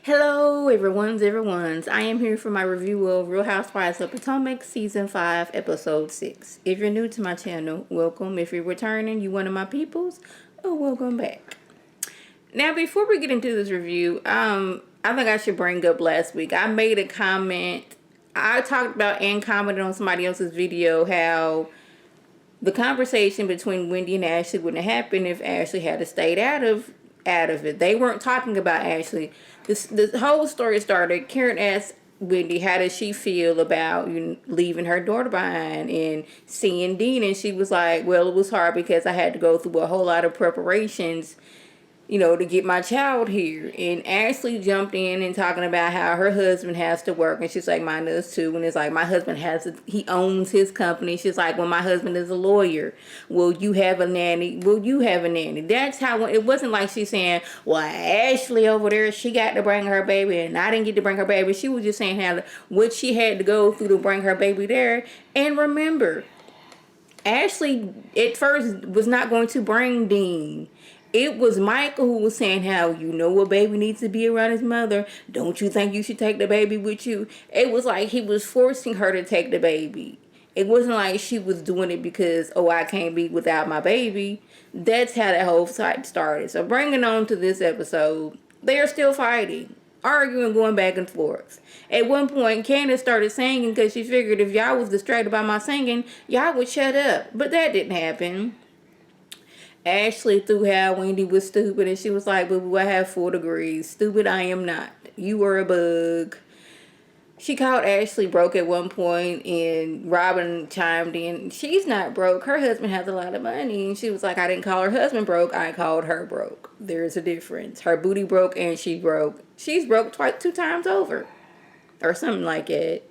Hello, everyone's. I am here for my review of Real Housewives of Potomac, Season 5, Episode 6. If you're new to my channel, welcome. If you're returning, you one of my peoples, oh, welcome back. Now, before we get into this review, I think I should bring up last week. I made a comment. I talked about and commented on somebody else's video how the conversation between Wendy and Ashley wouldn't have happened if Ashley had stayed out of it. They weren't talking about Ashley. The whole story started. Karen asked Wendy how does she feel about leaving her daughter behind and seeing Dean, and she was like, well, it was hard because I had to go through a whole lot of preparations to get my child here. And Ashley jumped in and talking about how her husband has to work. And she's like, mine does too. And it's like, my husband he owns his company. She's like, well, my husband is a lawyer. Will you have a nanny? Will you have a nanny? That's how, it wasn't like she's saying, well, Ashley over there, she got to bring her baby and I didn't get to bring her baby. She was just saying how what she had to go through to bring her baby there. And remember, Ashley at first was not going to bring Dean. It was Michael who was saying how, a baby needs to be around his mother. Don't you think you should take the baby with you? It was like he was forcing her to take the baby. It wasn't like she was doing it because, oh, I can't be without my baby. That's how that whole fight started. So bringing on to this episode, they are still fighting, arguing, going back and forth. At one point, Candace started singing because she figured if y'all was distracted by my singing, y'all would shut up. But that didn't happen. Ashley threw how Wendy was stupid, and she was like, boo boo, I have 4 degrees. Stupid I am not. You were a bug. She called Ashley broke at one point, and Robin chimed in. She's not broke. Her husband has a lot of money. And she was like, I didn't call her husband broke. I called her broke. There's a difference. Her booty broke and she broke. She's broke 2 times over. Or something like that.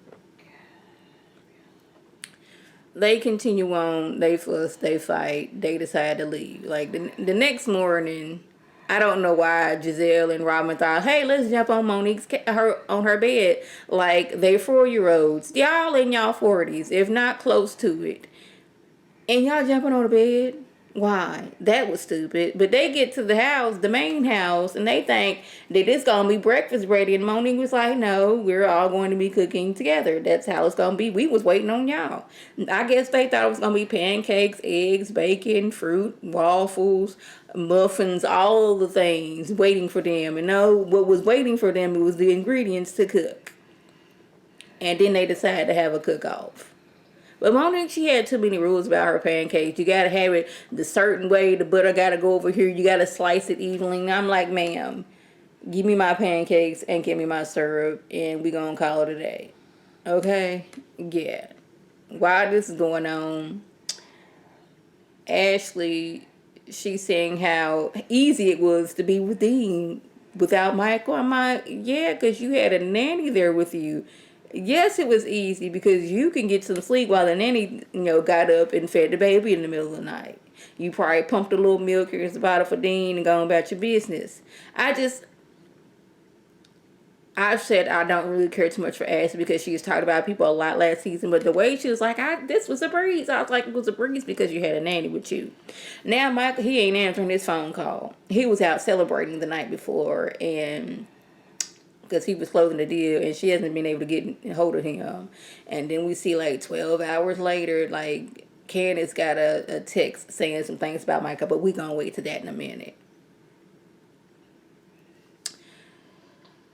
They continue on, they fuss, they fight, they decide to leave. Like the next morning, I don't know why Gizelle and Robin thought, hey, let's jump on on her bed. Like they're 4-year-olds. Y'all in y'all 40s, if not close to it. And y'all jumping on the bed? Why? That was stupid. But they get to the house, the main house, and they think that it's going to be breakfast ready. And Monique was like, no, we're all going to be cooking together. That's how it's going to be. We was waiting on y'all. I guess they thought it was going to be pancakes, eggs, bacon, fruit, waffles, muffins, all the things waiting for them. And no, what was waiting for them was the ingredients to cook. And then they decided to have a cook-off. But Monique, she had too many rules about her pancakes. You got to have it the certain way. The butter got to go over here. You got to slice it evenly. And I'm like, ma'am, give me my pancakes and give me my syrup. And we going to call it a day. Okay? Yeah. While this is going on, Ashley, she's saying how easy it was to be with Dean without Michael. I'm like, yeah, because you had a nanny there with you. Yes, it was easy because you can get some sleep while the nanny, got up and fed the baby in the middle of the night. You probably pumped a little milk in the bottle for Dean and gone about your business. I've said I don't really care too much for Ashley because she was talking about people a lot last season, but the way she was like, this was a breeze. I was like, it was a breeze because you had a nanny with you. Now, Michael, he ain't answering his phone call. He was out celebrating the night before, and because he was closing the deal and she hasn't been able to get a hold of him. And then we see like 12 hours later, like Candace got a text saying some things about Michael, but we gonna wait to that in a minute.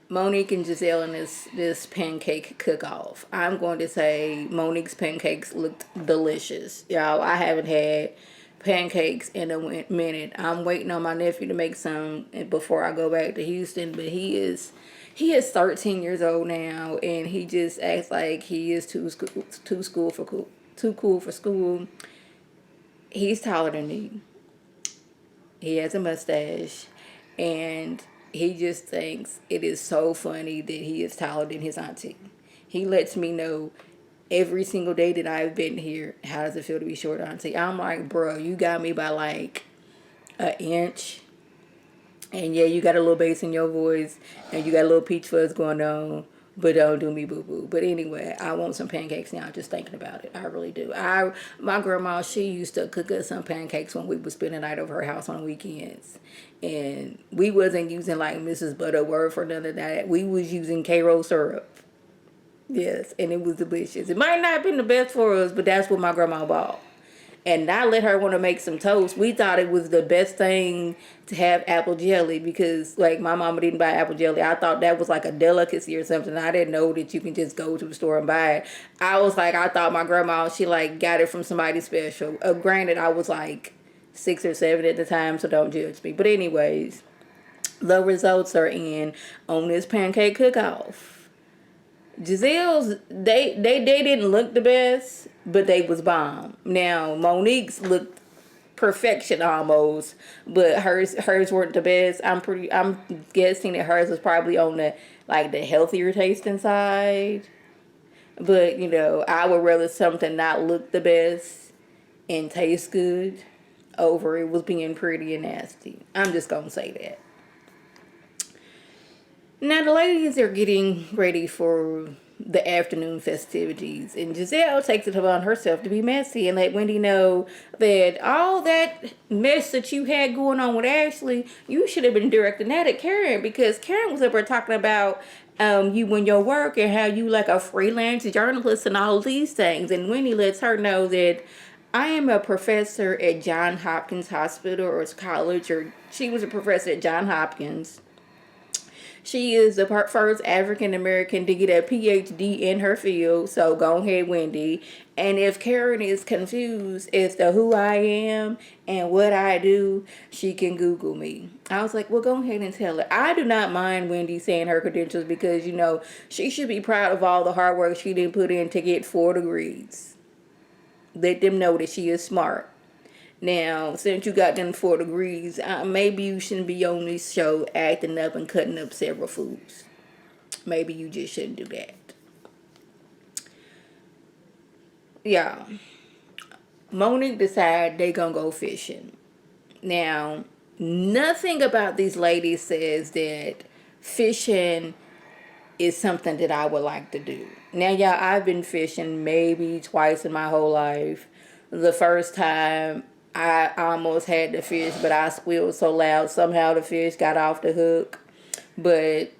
Monique and Gizelle in this pancake cook-off. I'm going to say Monique's pancakes looked delicious. Y'all, I haven't had pancakes in a minute. I'm waiting on my nephew to make some before I go back to Houston, but he is 13 years old now, and he just acts like he is too cool for school. He's taller than me. He has a mustache, and he just thinks it is so funny that he is taller than his auntie. He lets me know every single day that I've been here, how does it feel to be short, auntie? I'm like, bro, you got me by like an inch. And yeah, you got a little bass in your voice, and you got a little peach fuzz going on. But don't do me boo-boo. But anyway, I want some pancakes now just thinking about it. I really do. My grandma, she used to cook us some pancakes when we would spend the night over her house on weekends. And we wasn't using like Mrs. Butterworth or none of that. We was using Karo syrup. Yes, and it was delicious. It might not have been the best for us, but that's what my grandma bought. And I let her want to make some toast. We thought it was the best thing to have apple jelly because, like, my mama didn't buy apple jelly. I thought that was like a delicacy or something. I didn't know that you can just go to the store and buy it. I was like, I thought my grandma, she, like, got it from somebody special. Granted, I was, like, 6 or 7 at the time, so don't judge me. But anyways, the results are in on this Pancake Cookoff. Gizelle's, they didn't look the best, but they was bomb. Now, Monique's looked perfection almost, but hers weren't the best. I'm guessing that hers was probably on the, like, the healthier tasting side. But, you know, I would rather something not look the best and taste good over it was being pretty and nasty. I'm just gonna say that. Now, the ladies are getting ready for the afternoon festivities, and Gizelle takes it upon herself to be messy and let Wendy know that all that mess that you had going on with Ashley, you should have been directing that at Karen, because Karen was up there talking about you and your work and how you like a freelance journalist and all these things, and Wendy lets her know that I am a professor at Johns Hopkins Hospital or college, or she was a professor at Johns Hopkins. She is the first African American to get a PhD in her field, so go ahead, Wendy. And if Karen is confused as to who I am and what I do, she can Google me. I was like, well, go ahead and tell her. I do not mind Wendy saying her credentials because, you know, she should be proud of all the hard work she didn't put in to get 4 degrees. Let them know that she is smart. Now, since you got them 4 degrees, maybe you shouldn't be on this show acting up and cutting up several foods. Maybe you just shouldn't do that. Yeah. Monique decided they gonna go fishing. Now, nothing about these ladies says that fishing is something that I would like to do. Now, y'all, I've been fishing maybe twice in my whole life. The first time, I almost had the fish, but I squealed so loud, somehow the fish got off the hook. But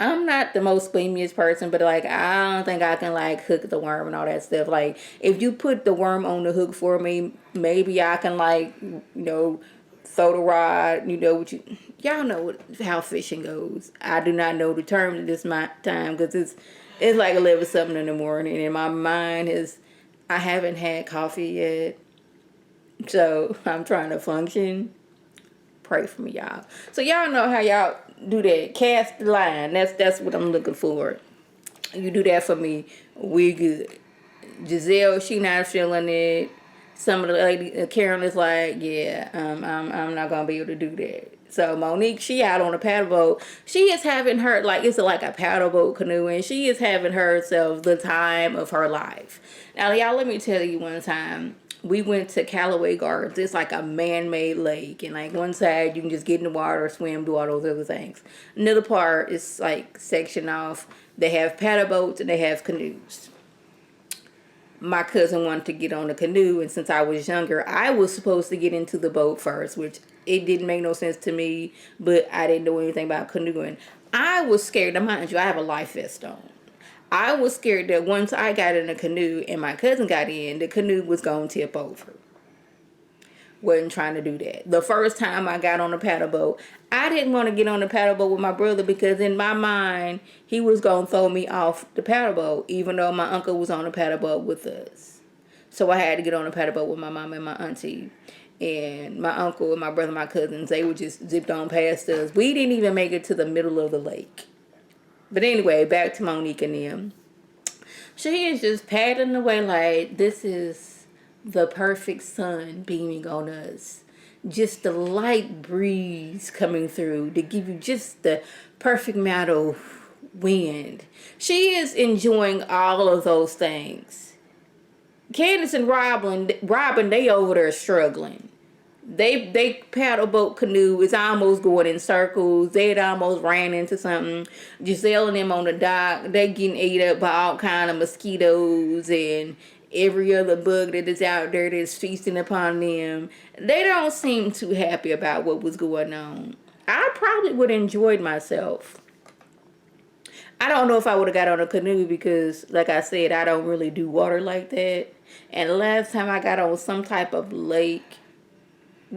I'm not the most squeamiest person, but, like, I don't think I can, like, hook the worm and all that stuff. Like, if you put the worm on the hook for me, maybe I can, like, you know, throw the rod, you know, y'all know how fishing goes. I do not know the terms at this time because it's like 11 something in the morning, and my mind I haven't had coffee yet. So I'm trying to function. Pray for me, y'all. So y'all know how y'all do that. Cast the line. That's what I'm looking for. You do that for me, we good. Gizelle, she not feeling it. Some of the lady, Karen is like, yeah, I'm not gonna be able to do that. So Monique, she out on a paddle boat. She is having her, like, it's like a paddle boat canoe, and she is having herself the time of her life. Now, y'all, let me tell you one time. We went to Callaway Gardens. It's like a man-made lake. And, like, one side, you can just get in the water, swim, do all those other things. Another part is, like, sectioned off. They have paddle boats and they have canoes. My cousin wanted to get on the canoe. And since I was younger, I was supposed to get into the boat first, which it didn't make no sense to me. But I didn't know anything about canoeing. I was scared. Now, mind you, I have a life vest on. I was scared that once I got in a canoe and my cousin got in, the canoe was going to tip over. Wasn't trying to do that. The first time I got on a paddle boat, I didn't want to get on the paddle boat with my brother because in my mind, he was going to throw me off the paddle boat, even though my uncle was on the paddle boat with us. So I had to get on the paddle boat with my mom and my auntie. And my uncle and my brother and my cousins, they were just zipped on past us. We didn't even make it to the middle of the lake. But anyway, back to Monique and them. She is just paddling away like this is the perfect sun beaming on us. Just the light breeze coming through to give you just the perfect amount of wind. She is enjoying all of those things. Candace and Robin, they over there struggling. They paddle boat canoe is almost going in circles. They had almost ran into something. Gizelle and them on the dock, they getting ate up by all kind of mosquitoes and every other bug that is out there that's feasting upon them. They don't seem too happy about what was going on. I probably would have enjoyed myself. I don't know if I would have got on a canoe because, like I said, I don't really do water like that. And the last time I got on some type of lake,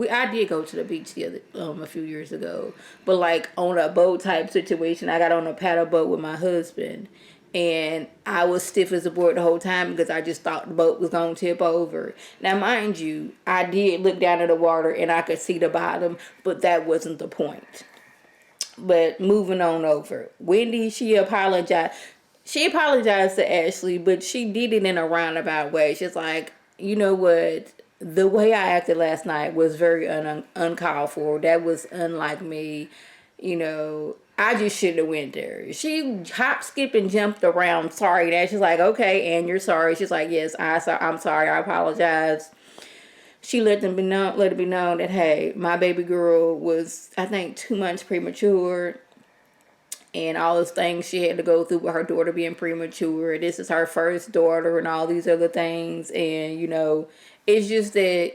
I did go to the beach the other a few years ago, but like on a boat type situation, I got on a paddle boat with my husband, and I was stiff as a board the whole time because I just thought the boat was gonna tip over. Now, mind you, I did look down at the water and I could see the bottom, but that wasn't the point. But moving on over, Wendy, she apologized. She apologized to Ashley, but she did it in a roundabout way. She's like, you know what? The way I acted last night was very uncalled for. That was unlike me. You know, I just shouldn't have went there. She hopped, skipped, and jumped around. Sorry, that she's like, okay, and you're sorry. She's like, yes, I'm sorry. I apologize. She let it be known that, hey, my baby girl was, I think, 2 months premature, and all those things she had to go through with her daughter being premature. This is her first daughter and all these other things. And, you know, it's just that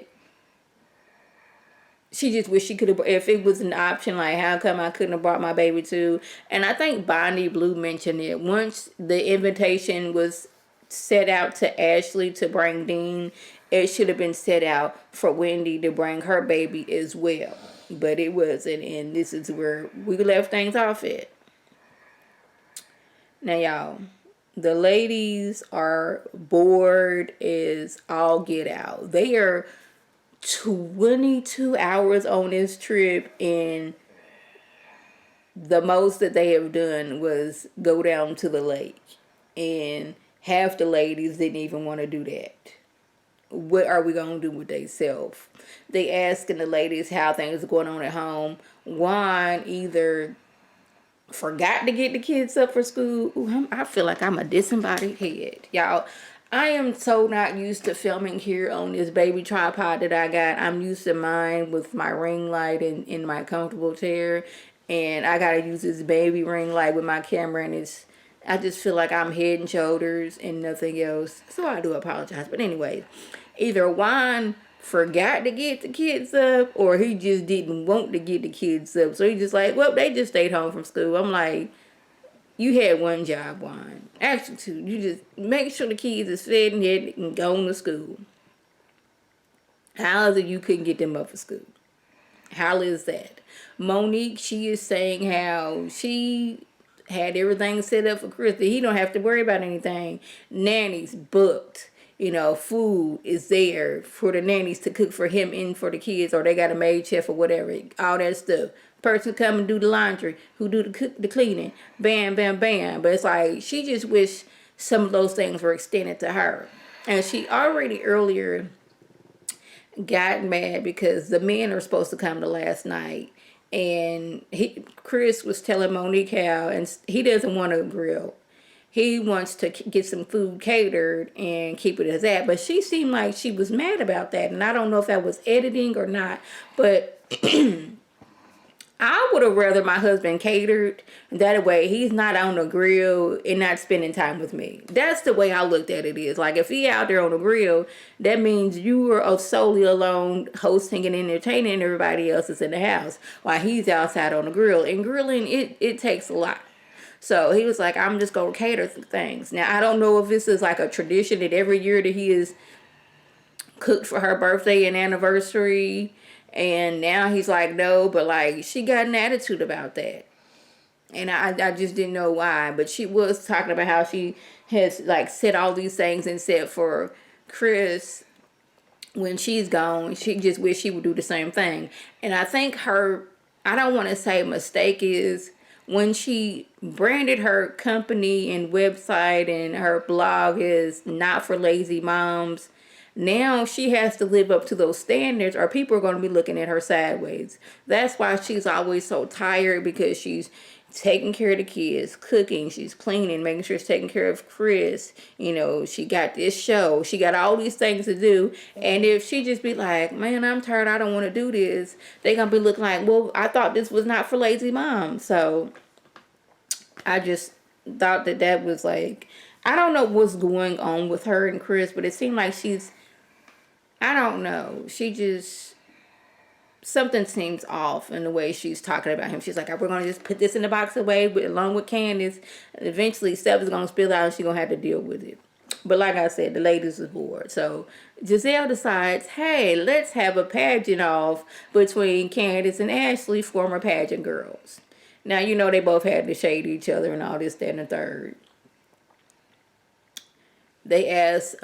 she just wish she could have, if it was an option, like, how come I couldn't have brought my baby too? And I think Bonnie Blue mentioned it. Once the invitation was set out to Ashley to bring Dean, it should have been set out for Wendy to bring her baby as well. But it wasn't, and this is where we left things off at. Now, y'all, the ladies are bored as all get out. They are 22 hours on this trip, and the most that they have done was go down to the lake. And half the ladies didn't even want to do that. What are we going to do with themselves? They asking the ladies how things are going on at home. One either forgot to get the kids up for school. Ooh, I feel like I'm a disembodied head. Y'all, I am so not used to filming here on this baby tripod that I got. I'm used to mine with my ring light and in my comfortable chair. And I got to use this baby ring light with my camera, and I just feel like I'm head and shoulders and nothing else. So I do apologize. But anyway, either Juan forgot to get the kids up, or he just didn't want to get the kids up. So he just like, well, they just stayed home from school. I'm like, you had one job, Juan. Actually, two. You just make sure the kids is fed and going to school. How is it you couldn't get them up for school? How is that? Monique, she is saying how she had everything set up for Chris. He don't have to worry about anything. Nannies booked. You know, food is there for the nannies to cook for him and for the kids, or they got a maid chef or whatever. All that stuff. Person come and do the laundry, who do the cleaning. Bam, bam, bam. But it's like she just wish some of those things were extended to her. And she already earlier got mad because the men are supposed to come to last night. And Chris was telling Monique how, and he doesn't want to grill. He wants to get some food catered and keep it as that. But she seemed like she was mad about that. And I don't know if that was editing or not. But I would have rather my husband catered. That way he's not on the grill and not spending time with me. That's the way I looked at it is. Like if he out there on the grill, that means you are solely alone hosting and entertaining, everybody else is in the house while he's outside on the grill. And grilling, it takes a lot. So he was like, I'm just going to cater things. Now, I don't know if this is like a tradition that every year that he is cooked for her birthday and anniversary. And now he's like, no, but like she got an attitude about that. And I just didn't know why. But she was talking about how she has like said all these things and said for Chris, when she's gone, she just wish she would do the same thing. And I think her, I don't want to say mistake is, when she branded her company and website and her blog is not for lazy moms, now she has to live up to those standards or people are going to be looking at her sideways. That's why she's always so tired, because she's taking care of the kids, cooking, she's cleaning, making sure she's taking care of Chris. You know, she got this show, she got all these things to do. And if she just be like, man, I'm tired, I don't want to do this, they gonna be looking like, well, I thought this was not for lazy moms. So I just thought that was like, I don't know what's going on with her and Chris, but it seemed like I don't know, she just, something seems off in the way she's talking about him. She's like, we're going to just put this in the box away along with Candace. And eventually stuff is going to spill out and she's going to have to deal with it. But like I said, the ladies is bored. So Gizelle decides, hey, let's have a pageant off between Candace and Ashley, former pageant girls. Now, you know, they both had to shade each other and all this, that, and the third. They asked,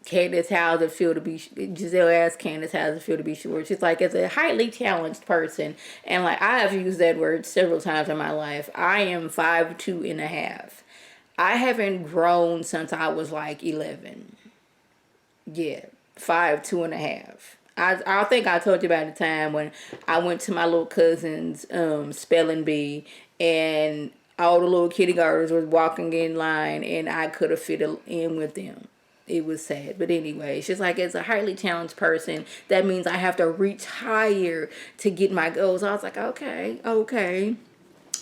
Candace how does it feel to be, Gizelle asked Candace how does it feel to be short. She's like, as a highly challenged person, and like I have used that word several times in my life, I am 5'2.5". I haven't grown since I was like 11. Yeah, 5'2.5". I think I told you about the time when I went to my little cousin's spelling bee, and all the little kindergartners was walking in line and I could have fit in with them. It was sad. But anyway, she's like, as a highly challenged person, that means I have to reach higher to get my goals. I was like, okay.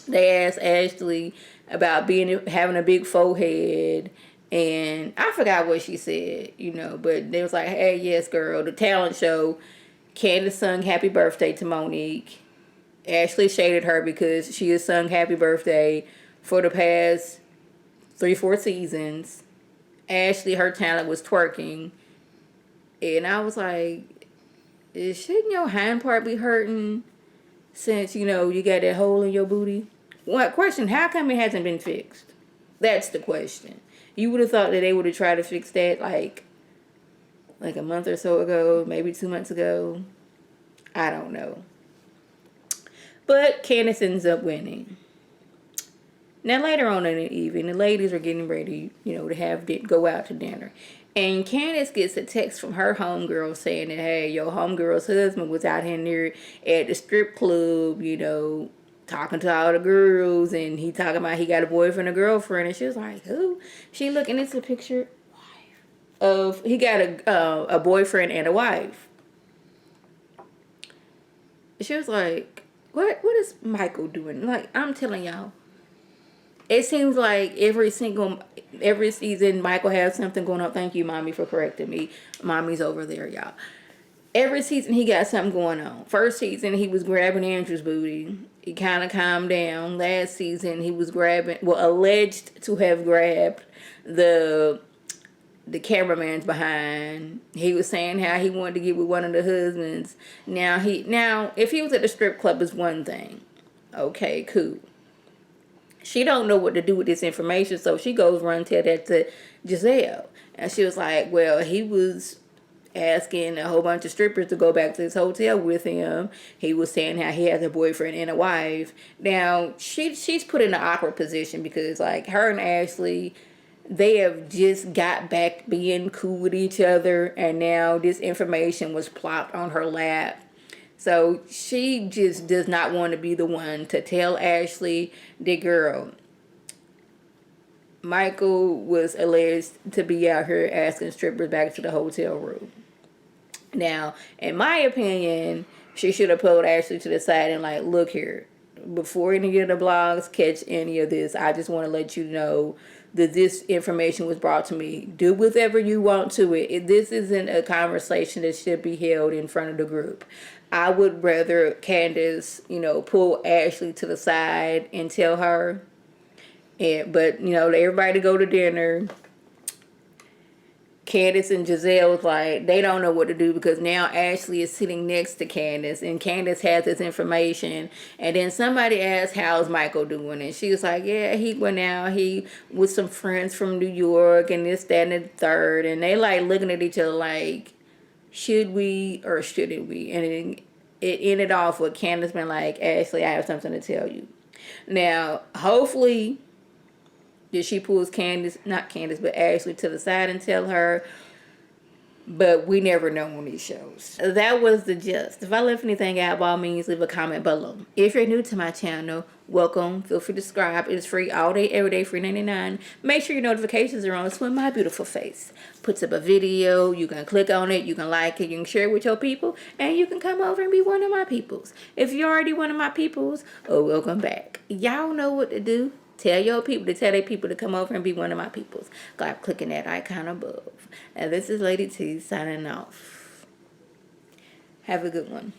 They asked Ashley about having a big forehead, and I forgot what she said, you know, but they was like, hey, yes, girl, the talent show. Candace sung happy birthday to Monique. Ashley shaded her because she has sung happy birthday for the past 3-4 seasons. Ashley, her talent was twerking. And I was like, shouldn't your hind part be hurting since, you know, you got that hole in your booty? What question, how come it hasn't been fixed? That's the question. You would have thought that they would have tried to fix that like a month or so ago, maybe 2 months ago. I don't know. But Candace ends up winning. Now, later on in the evening, the ladies are getting ready, you know, to go out to dinner. And Candace gets a text from her homegirl saying that, hey, your homegirl's husband was out here near at the strip club, you know, talking to all the girls. And he talking about he got a boyfriend or girlfriend. And she was like, who? She looking into a picture of, he got a boyfriend and a wife. She was like, what is Michael doing? Like, I'm telling y'all. It seems like every season, Michael has something going on. Thank you, Mommy, for correcting me. Mommy's over there, y'all. Every season, he got something going on. First season, he was grabbing Andrew's booty. He kind of calmed down. Last season, he was alleged to have grabbed the cameraman's behind. He was saying how he wanted to get with one of the husbands. Now, if he was at the strip club, is one thing. Okay, cool. She don't know what to do with this information, so she goes run tell that to Gizelle. And she was like, well, he was asking a whole bunch of strippers to go back to his hotel with him. He was saying how he has a boyfriend and a wife. Now, she's put in an awkward position because, like, her and Ashley, they have just got back being cool with each other, and now this information was plopped on her lap. So she just does not want to be the one to tell Ashley, the girl, Michael was alleged to be out here asking strippers back to the hotel room. Now, in my opinion, she should have pulled Ashley to the side and like, look here, before any of the blogs catch any of this, I just want to let you know that this information was brought to me. Do whatever you want to it. This isn't a conversation that should be held in front of the group. I would rather Candace, you know, pull Ashley to the side and tell her. But, you know, everybody go to dinner. Candace and Gizelle was like, they don't know what to do because now Ashley is sitting next to Candace and Candace has this information. And then somebody asked, how's Michael doing? And she was like, yeah, he went out. He with some friends from New York and this, that, and the third. And they like looking at each other like, should we or shouldn't we? And it ended off with Candace being like, Ashley, I have something to tell you. Now, hopefully, she pulls not Candace, but Ashley to the side and tell her, but we never know on these shows. That was the gist. If I left anything out, by all means, leave a comment below. If you're new to my channel, welcome. Feel free to subscribe. It's free all day, every day, free 99. Make sure your notifications are on. Swim my beautiful face. Puts up a video. You can click on it. You can like it. You can share it with your people. And you can come over and be one of my peoples. If you're already one of my peoples, oh, welcome back. Y'all know what to do. Tell your people to tell their people to come over and be one of my peoples. By clicking that icon above. And this is Lady T signing off. Have a good one.